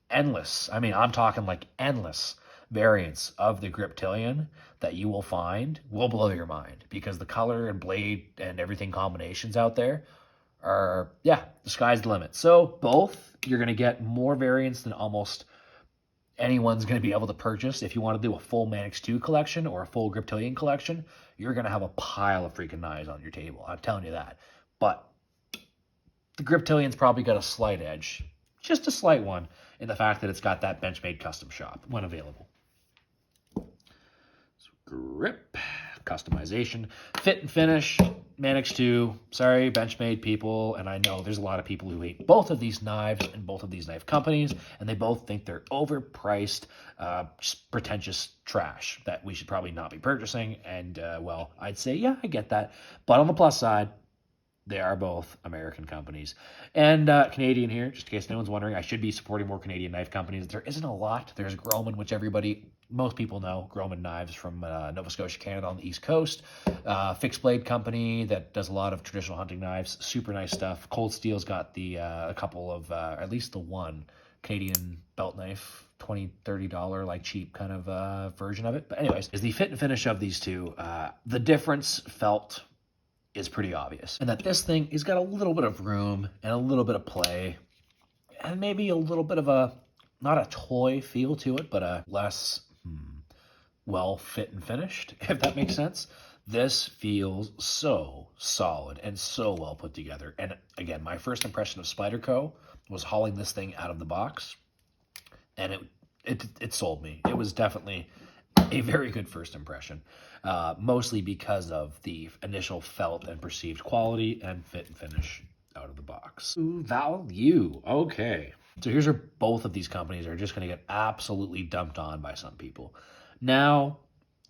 endless, I'm talking like endless variants of the Griptilian that you will find will blow your mind, because the color and blade and everything combinations out there are, the sky's the limit. So both, you're going to get more variants than almost anyone's going to be able to purchase. If you want to do a full Manix 2 collection or a full Griptilian collection, you're going to have a pile of freaking knives on your table. I'm telling you that. But the Griptilian's probably got a slight edge, just a slight one, in the fact that it's got that Benchmade custom shop when available. So grip, customization, fit and finish, Manix 2, sorry, Benchmade people, and I know there's a lot of people who hate both of these knives and both of these knife companies, and they both think they're overpriced, pretentious trash that we should probably not be purchasing, and, well, I'd say, yeah, I get that, but on the plus side, they are both American companies. And Canadian here, just in case no one's wondering, I should be supporting more Canadian knife companies. There isn't a lot. There's Groman, which everybody most people know Groman Knives from Nova Scotia, Canada on the East Coast. Fixed blade company that does a lot of traditional hunting knives. Super nice stuff. Cold Steel's got the a couple of, at least the one Canadian belt knife, $20, $30, like cheap kind of version of it. But anyways, is the fit and finish of these two. The difference felt is pretty obvious. And that this thing has got a little bit of room and a little bit of play and maybe a little bit of a, not a toy feel to it, but a less well fit and finished, if that makes sense. This feels so solid and so well put together. And again, my first impression of Spyderco was hauling this thing out of the box, and it sold me. It was definitely a very good first impression, mostly because of the initial felt and perceived quality and fit and finish out of the box. Value. Okay. So here's where both of these companies are just going to get absolutely dumped on by some people. Now,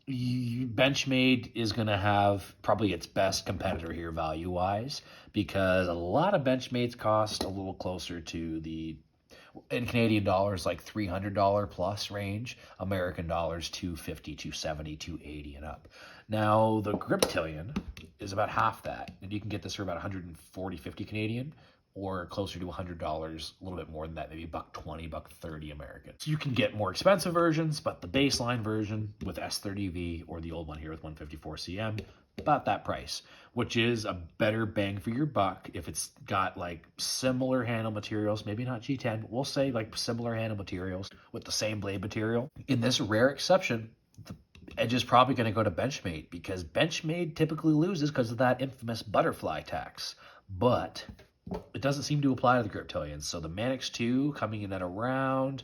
Benchmade is going to have probably its best competitor here value-wise, because a lot of Benchmades cost a little closer to the, in Canadian dollars, like $300 plus range. American dollars, $250, $270, $280 and up. Now, the Griptilian is about half that, and you can get this for about $140, $50 Canadian, or closer to $100, a little bit more than that, maybe $120, $130 American. So you can get more expensive versions, but the baseline version with S30V or the old one here with 154 CM, about that price, which is a better bang for your buck if it's got like similar handle materials, maybe not G10, but we'll say like similar handle materials with the same blade material. In this rare exception, the edge is probably going to go to Benchmade, because Benchmade typically loses because of that infamous butterfly tax. But it doesn't seem to apply to the Griptilians. So the Manix 2 coming in at around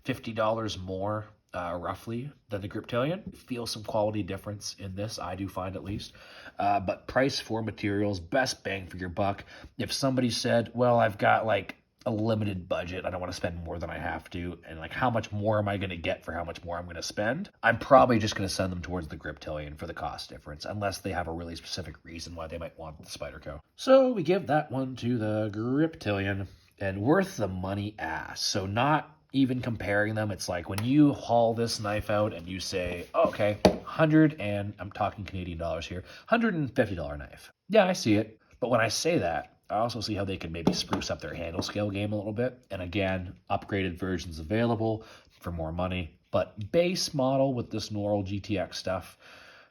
$50 more, roughly, than the Griptilian. Feel some quality difference in this, I do find at least. But price for materials, best bang for your buck. If somebody said, well, I've got like a limited budget, I don't want to spend more than I have to, and like how much more am I going to get for how much more I'm going to spend, I'm probably just going to send them towards the Griptilian for the cost difference, unless they have a really specific reason why they might want the Spyderco. So we give that one to the Griptilian, and worth the money ass. So not even comparing them, it's like when you haul this knife out and you say, oh, okay, and I'm talking Canadian dollars here, $150 knife. Yeah, I see it. But when I say that, I also see how they could maybe spruce up their handle scale game a little bit. And again, upgraded versions available for more money. But base model with this Normal GTX stuff,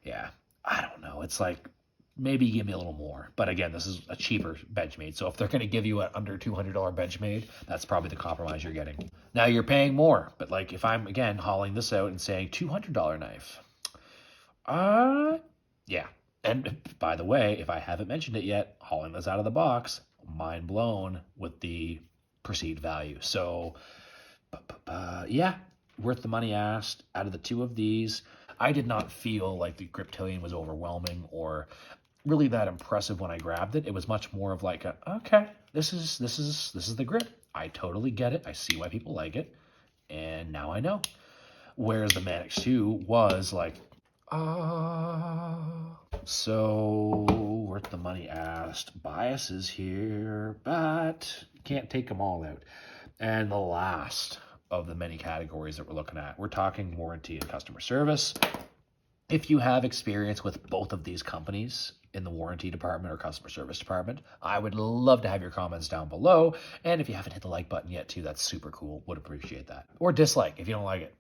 yeah, I don't know. It's like, maybe give me a little more. But again, this is a cheaper Benchmade. So if they're going to give you an under $200 Benchmade, that's probably the compromise you're getting. Now you're paying more. But like if I'm, again, hauling this out and saying $200 knife, yeah. And by the way, if I haven't mentioned it yet, hauling this out of the box, mind blown with the perceived value. So, yeah, worth the money asked. Out of the two of these, I did not feel like the Griptilian was overwhelming or really that impressive when I grabbed it. It was much more of like, okay, this is the grip. I totally get it. I see why people like it, and now I know. Whereas the Manix 2 was like, so worth the money asked. Biases here, but can't take them all out. And the last of the many categories that we're looking at, we're talking warranty and customer service. If you have experience with both of these companies in the warranty department or customer service department, I would love to have your comments down below. And if you haven't hit the like button yet too, that's super cool. Would appreciate that. Or dislike if you don't like it.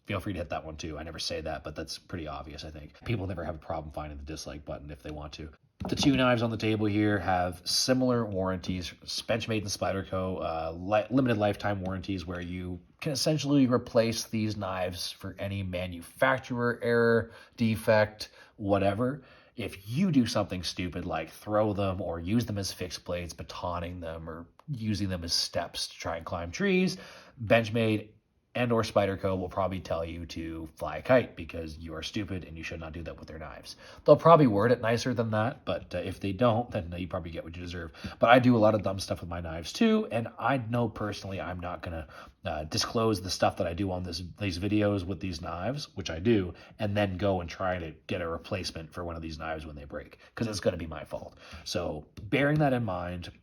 Feel free to hit that one too. I never say that, but that's pretty obvious, I think. People never have a problem finding the dislike button if they want to. The two knives on the table here have similar warranties. Benchmade and Spyderco, limited lifetime warranties where you can essentially replace these knives for any manufacturer error, defect, whatever. If you do something stupid like throw them or use them as fixed blades, batoning them, or using them as steps to try and climb trees, Benchmade and or Spyderco will probably tell you to fly a kite because you are stupid and you should not do that with their knives. They'll probably word it nicer than that, but if they don't, then you probably get what you deserve. But I do a lot of dumb stuff with my knives too, and I know personally I'm not going to disclose the stuff that I do on these videos with these knives, which I do, and then go and try to get a replacement for one of these knives when they break, because it's going to be my fault. So bearing that in mind,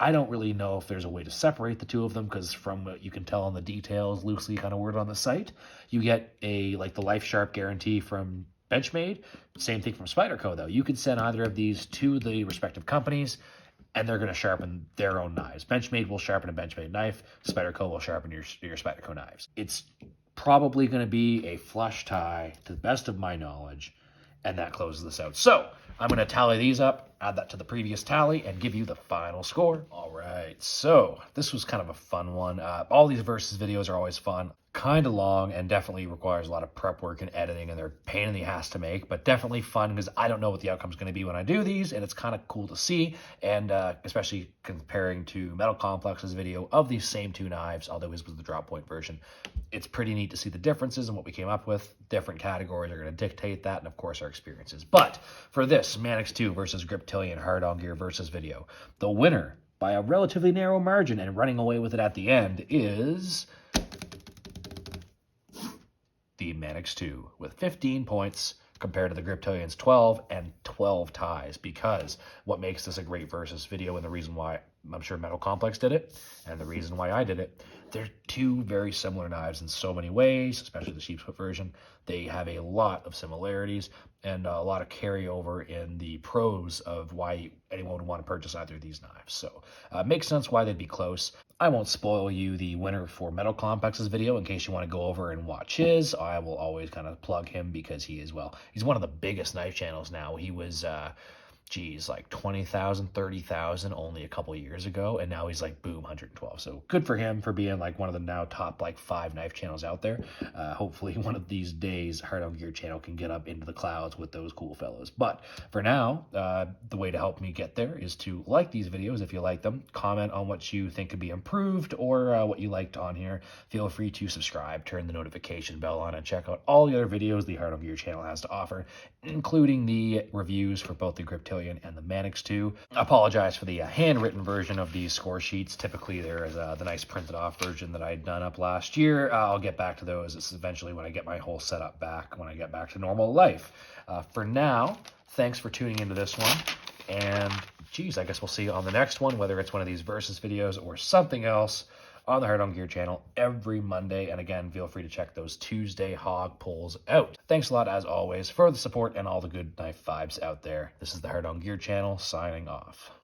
I don't really know if there's a way to separate the two of them, because from what you can tell on the details, loosely kind of worded on the site, you get a like the Life Sharp guarantee from Benchmade. Same thing from Spyderco, though. You could send either of these to the respective companies, and they're going to sharpen their own knives. Benchmade will sharpen a Benchmade knife. Spyderco will sharpen your Spyderco knives. It's probably going to be a flush tie, to the best of my knowledge, and that closes this out. So I'm going to tally these up, add that to the previous tally, and give you the final score. All right, so this was kind of a fun one. All these versus videos are always fun. Kind of long and definitely requires a lot of prep work and editing, and they're a pain in the ass to make, but definitely fun because I don't know what the outcome's going to be when I do these, and it's kind of cool to see, and especially comparing to Metal Complex's video of these same two knives, although his was the drop point version. It's pretty neat to see the differences and what we came up with. Different categories are going to dictate that, and of course our experiences. But for this Manix 2 versus Griptilian hard-on gear versus video, the winner by a relatively narrow margin and running away with it at the end is the Manix 2 with 15 points compared to the Griptilian's 12 and 12 ties, because what makes this a great versus video, and the reason why I'm sure Metal Complex did it, and the reason why I did it, they're two very similar knives in so many ways, especially the sheepsfoot version. They have a lot of similarities and a lot of carryover in the pros of why anyone would want to purchase either of these knives. So it makes sense why they'd be close. I won't spoil you the winner for Metal Complex's video in case you want to go over and watch his. I will always kind of plug him because he is, well, he's one of the biggest knife channels now. He was, like 20,000, 30,000 only a couple of years ago, and now he's like, boom, 112. So good for him for being like one of the now top like 5 knife channels out there. Hopefully one of these days Hard On Gear channel can get up into the clouds with those cool fellows. But for now, the way to help me get there is to like these videos if you like them, comment on what you think could be improved or what you liked on here. Feel free to subscribe, turn the notification bell on, and check out all the other videos the Hard On Gear channel has to offer, including the reviews for both the Griptilian and the Manix 2. I apologize for the handwritten version of these score sheets. Typically there is the nice printed off version that I'd done up last year. I'll get back to those. This is eventually when I get my whole setup back, when I get back to normal life. For now, thanks for tuning into this one, and geez, I guess we'll see you on the next one, whether it's one of these versus videos or something else, on the Hard On Gear channel every Monday. And again, feel free to check those Tuesday hog pulls out. Thanks a lot, as always, for the support and all the good knife vibes out there. This is the Hard On Gear channel, signing off.